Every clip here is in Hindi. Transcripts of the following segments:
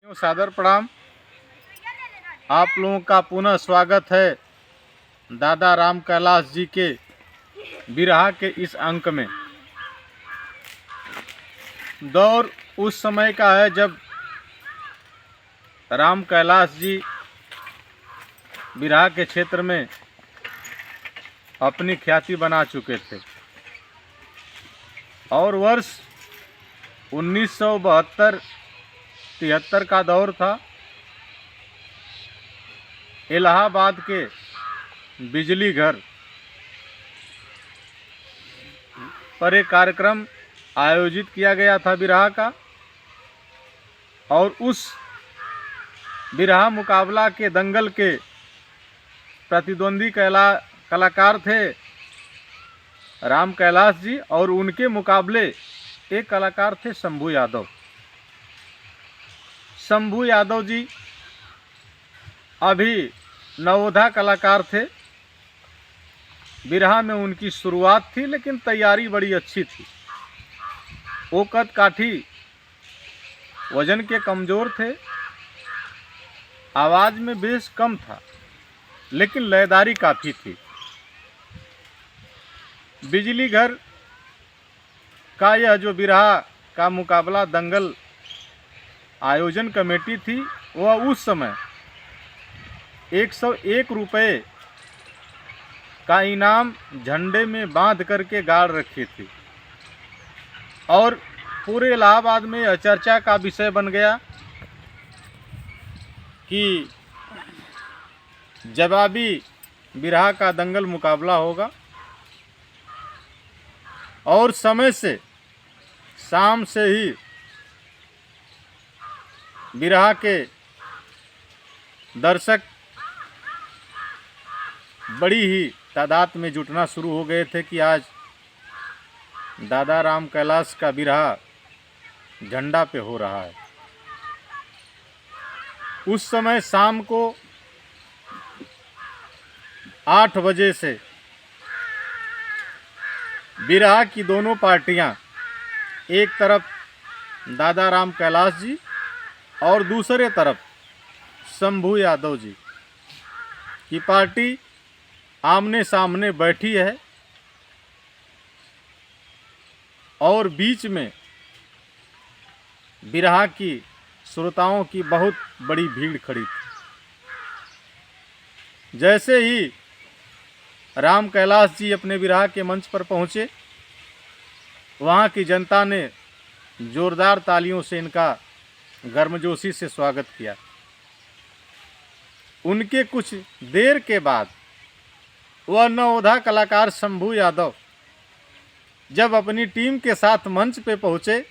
सादर प्रणाम। आप लोगों का पुनः स्वागत है दादा राम कैलाश जी के बिरहा के इस अंक में। दौर उस समय का है जब राम कैलाश जी बिरहा के क्षेत्र में अपनी ख्याति बना चुके थे और वर्ष 1972-73 का दौर था। इलाहाबाद के बिजली घर पर एक कार्यक्रम आयोजित किया गया था बिरहा का, और उस बिरहा मुकाबला के दंगल के प्रतिद्वंदी कलाकार थे राम कैलाश जी, और उनके मुकाबले एक कलाकार थे शंभू यादव। शंभू यादव जी अभी नवोधा कलाकार थे। बिरहा में उनकी शुरुआत थी, लेकिन तैयारी बड़ी अच्छी थी। वो कद काठी वजन के कमज़ोर थे, आवाज़ में बेस कम था, लेकिन लयदारी काफ़ी थी। बिजली घर का यह जो बिरहा का मुकाबला दंगल आयोजन कमेटी थी, वह उस समय 101 रुपये का इनाम झंडे में बांध करके गाड़ रखी थी, और पूरे इलाहाबाद में यह चर्चा का विषय बन गया कि जवाबी बिरहा का दंगल मुकाबला होगा। और समय से शाम से ही बिरहा के दर्शक बड़ी ही तादाद में जुटना शुरू हो गए थे कि आज दादा राम कैलाश का बिरहा झंडा पे हो रहा है। उस समय शाम को 8 बजे से बिरहा की दोनों पार्टियां, एक तरफ दादा राम कैलाश जी और दूसरे तरफ शंभू यादव जी की पार्टी आमने सामने बैठी है, और बीच में बिरहा की श्रोताओं की बहुत बड़ी भीड़ खड़ी थी। जैसे ही राम कैलाश जी अपने बिरहा के मंच पर पहुँचे, वहाँ की जनता ने जोरदार तालियों से इनका गर्मजोशी से स्वागत किया। उनके कुछ देर के बाद वह नवोधा कलाकार शंभू यादव जब अपनी टीम के साथ मंच पे पहुँचे,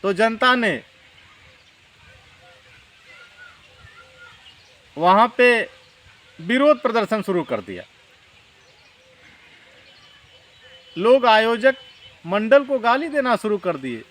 तो जनता ने वहाँ पे विरोध प्रदर्शन शुरू कर दिया। लोग आयोजक मंडल को गाली देना शुरू कर दिए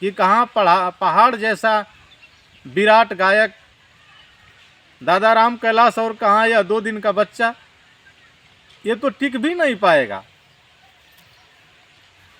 कि कहाँ पहाड़ जैसा विराट गायक दादा राम कैलाश, और कहाँ यह 2 दिन का बच्चा, ये तो टिक भी नहीं पाएगा।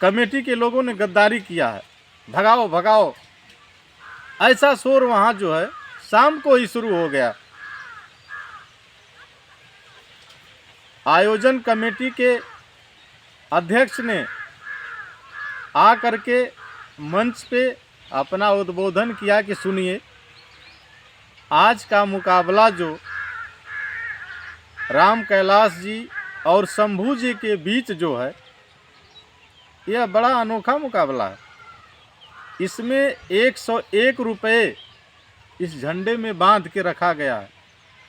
कमेटी के लोगों ने गद्दारी किया है, भगाओ भगाओ, ऐसा शोर वहाँ जो है शाम को ही शुरू हो गया। आयोजन कमेटी के अध्यक्ष ने आ करके मंच पे अपना उद्बोधन किया कि सुनिए, आज का मुकाबला जो राम कैलाश जी और शंभू जी के बीच जो है, यह बड़ा अनोखा मुकाबला है। इसमें 101 रुपये इस झंडे में बांध के रखा गया है।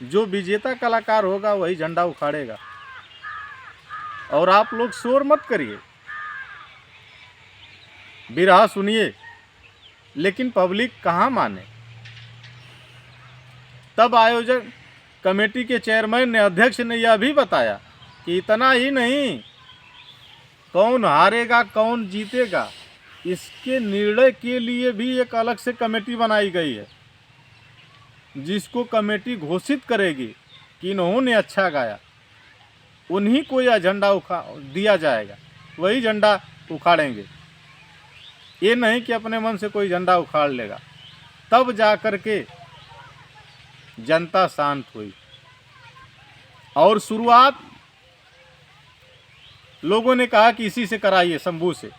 जो विजेता कलाकार होगा वही झंडा उखाड़ेगा, और आप लोग शोर मत करिए, बिरहा सुनिए। लेकिन पब्लिक कहाँ माने। तब आयोजक कमेटी के चेयरमैन ने, अध्यक्ष ने यह भी बताया कि इतना ही नहीं, कौन हारेगा कौन जीतेगा, इसके निर्णय के लिए भी एक अलग से कमेटी बनाई गई है, जिसको कमेटी घोषित करेगी कि इन्होंने अच्छा गाया, उन्हीं को यह झंडा दिया जाएगा, वही झंडा उखाड़ेंगे। ये नहीं कि अपने मन से कोई झंडा उखाड़ लेगा। तब जा कर के जनता शांत हुई। और शुरुआत लोगों ने कहा कि इसी से कराइए, शंभू से,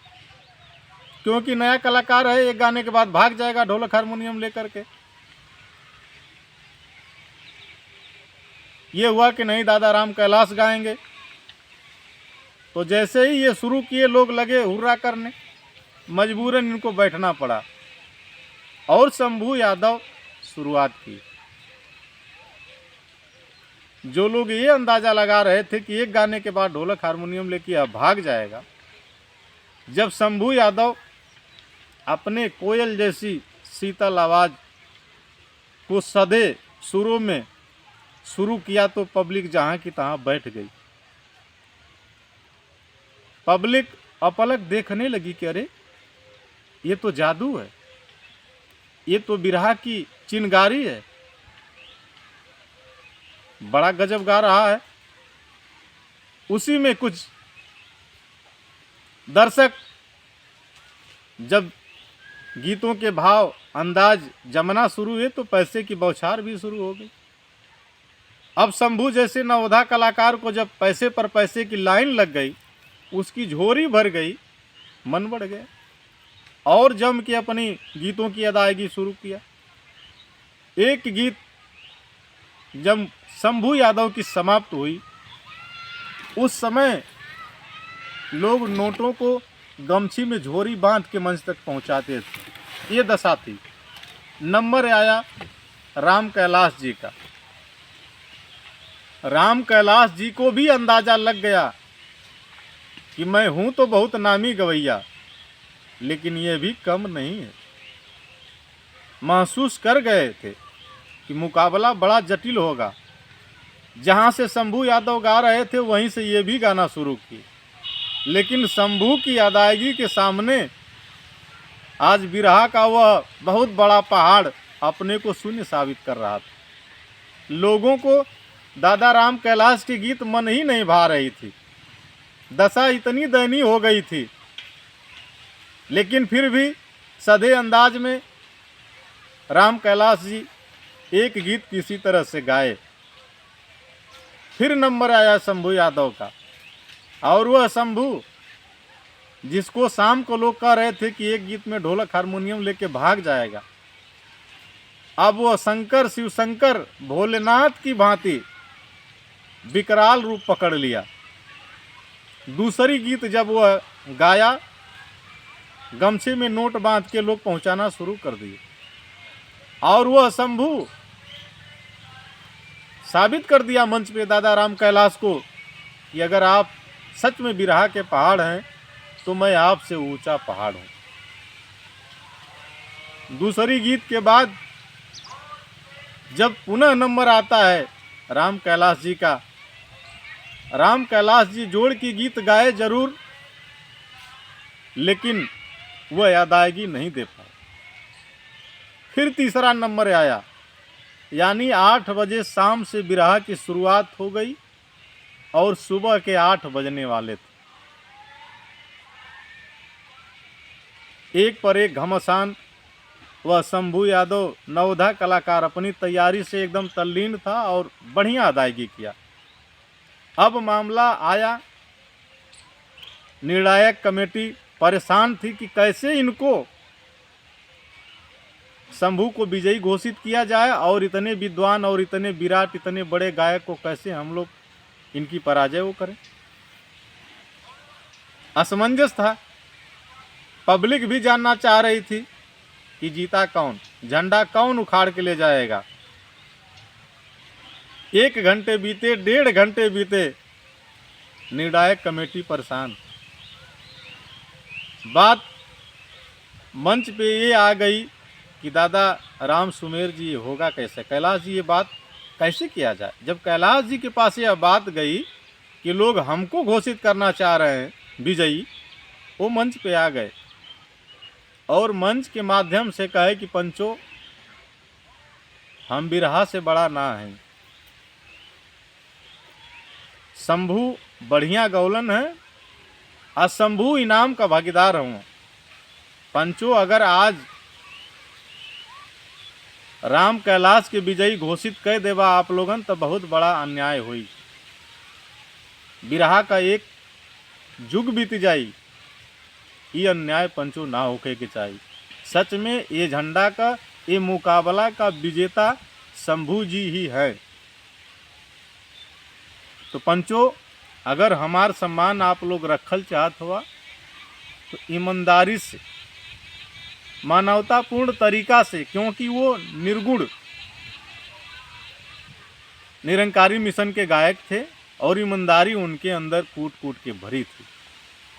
क्योंकि नया कलाकार है, एक गाने के बाद भाग जाएगा ढोलक हारमोनियम लेकर के। ये हुआ कि नहीं, दादा राम कैलाश गाएंगे। तो जैसे ही ये शुरू किए, लोग लगे हुर्रा करने, मजबूरन इनको बैठना पड़ा और शंभू यादव शुरुआत की। जो लोग ये अंदाज़ा लगा रहे थे कि एक गाने के बाद ढोलक हारमोनियम लेके अब भाग जाएगा, जब शंभू यादव अपने कोयल जैसी शीतल आवाज़ को सधे सुरों में शुरू किया तो पब्लिक जहाँ की तहाँ बैठ गई। पब्लिक अपलक देखने लगी कि अरे ये तो जादू है, ये तो बिरहा की चिनगारी है, बड़ा गजब गा रहा है। उसी में कुछ दर्शक जब गीतों के भाव अंदाज जमना शुरू हुए तो पैसे की बौछार भी शुरू हो गई। अब शंभू जैसे नवोधा कलाकार को जब पैसे पर पैसे की लाइन लग गई, उसकी झोरी भर गई, मन बढ़ गया और जम के अपनी गीतों की अदायगी शुरू किया। एक गीत जब शंभू यादव की समाप्त हुई, उस समय लोग नोटों को गमछी में झोरी बांध के मंच तक पहुंचाते थे, ये दशा थी। नंबर आया राम कैलाश जी का। राम कैलाश जी को भी अंदाज़ा लग गया कि मैं हूँ तो बहुत नामी गवैया, लेकिन ये भी कम नहीं है। महसूस कर गए थे कि मुकाबला बड़ा जटिल होगा। जहाँ से शंभू यादव गा रहे थे वहीं से ये भी गाना शुरू किए, लेकिन शंभू की अदायगी के सामने आज बिरहा का वह बहुत बड़ा पहाड़ अपने को शून्य साबित कर रहा था। लोगों को दादा राम कैलाश के गीत मन ही नहीं भा रही थी, दशा इतनी दयनीय हो गई थी। लेकिन फिर भी सधे अंदाज में राम कैलाश जी एक गीत किसी तरह से गाए। फिर नंबर आया शंभू यादव का, और वह शंभू जिसको शाम को लोग कह रहे थे कि एक गीत में ढोलक हारमोनियम लेके भाग जाएगा, अब वह शंकर शिव शंकर भोलेनाथ की भांति विकराल रूप पकड़ लिया। दूसरी गीत जब वह गाया, गमछे में नोट बांध के लोग पहुंचाना शुरू कर दिए, और वह शंभू साबित कर दिया मंच पे दादा राम कैलाश को कि अगर आप सच में बिरहा के पहाड़ हैं तो मैं आपसे ऊंचा पहाड़ हूं। दूसरी गीत के बाद जब पुनः नंबर आता है राम कैलाश जी का, राम कैलाश जी जोड़ की गीत गाए जरूर, लेकिन वह अदायगी नहीं दे पाए। फिर तीसरा नंबर आया, यानी 8 बजे शाम से बिरहा की शुरुआत हो गई और सुबह के 8 बजने वाले थे। एक पर एक घमासान वह शंभू यादव नवोधा कलाकार अपनी तैयारी से एकदम तल्लीन था और बढ़िया अदायगी किया। अब मामला आया, निर्णायक कमेटी परेशान थी कि कैसे इनको शंभू को विजयी घोषित किया जाए और इतने विद्वान और इतने विराट इतने बड़े गायक को कैसे हम लोग इनकी पराजय वो करें। असमंजस था। पब्लिक भी जानना चाह रही थी कि जीता कौन, झंडा कौन उखाड़ के ले जाएगा। 1 घंटे बीते, 1.5 घंटे बीते, निर्णायक कमेटी परेशान। बात मंच पे ये आ गई कि दादा राम सुमेर जी होगा कैसे, कैलाश जी ये बात कैसे किया जाए। जब कैलाश जी के पास यह बात गई कि लोग हमको घोषित करना चाह रहे हैं विजयी, वो मंच पे आ गए और मंच के माध्यम से कहे कि पंचो, हम बिरहा से बड़ा ना हैं, शंभू बढ़िया गौलन है और शंभू इनाम का भागीदार हूँ। पंचो, अगर आज राम कैलाश के विजयी घोषित कर देवा आप लोगन तो बहुत बड़ा अन्याय हुई। बिरहा का एक जुग बीत जाई, ये अन्याय पंचो ना होके के चाहिए। सच में ये झंडा का ये मुकाबला का विजेता शंभू जी ही है। तो पंचो, अगर हमार सम्मान आप लोग रखल चाहत हुआ तो ईमानदारी से, मानवतापूर्ण तरीका से, क्योंकि वो निर्गुण निरंकारी मिशन के गायक थे और ईमानदारी उनके अंदर कूट कूट के भरी थी।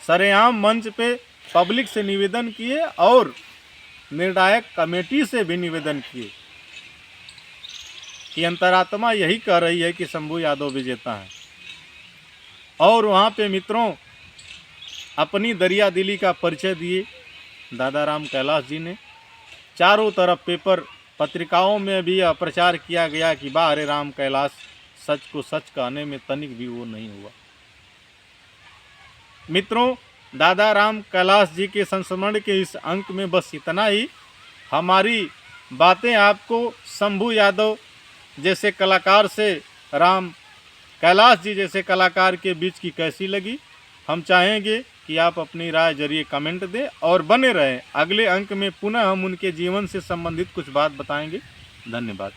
सरेआम मंच पे पब्लिक से निवेदन किए और निर्णायक कमेटी से भी निवेदन किए कि अंतरात्मा यही कह रही है कि शंभू यादव विजेता है। और वहाँ पे मित्रों अपनी दरिया दिली का परिचय दिए दादा राम कैलाश जी ने। चारों तरफ पेपर पत्रिकाओं में भी यह प्रचार किया गया कि वाह अरे राम कैलाश, सच को सच कहने में तनिक भी वो नहीं हुआ। मित्रों, दादा राम कैलाश जी के संस्मरण के इस अंक में बस इतना ही। हमारी बातें आपको शंभू यादव जैसे कलाकार से राम कैलाश जी जैसे कलाकार के बीच की कैसी लगी, हम चाहेंगे कि आप अपनी राय जरिए कमेंट दें और बने रहें। अगले अंक में पुनः हम उनके जीवन से संबंधित कुछ बात बताएंगे। धन्यवाद।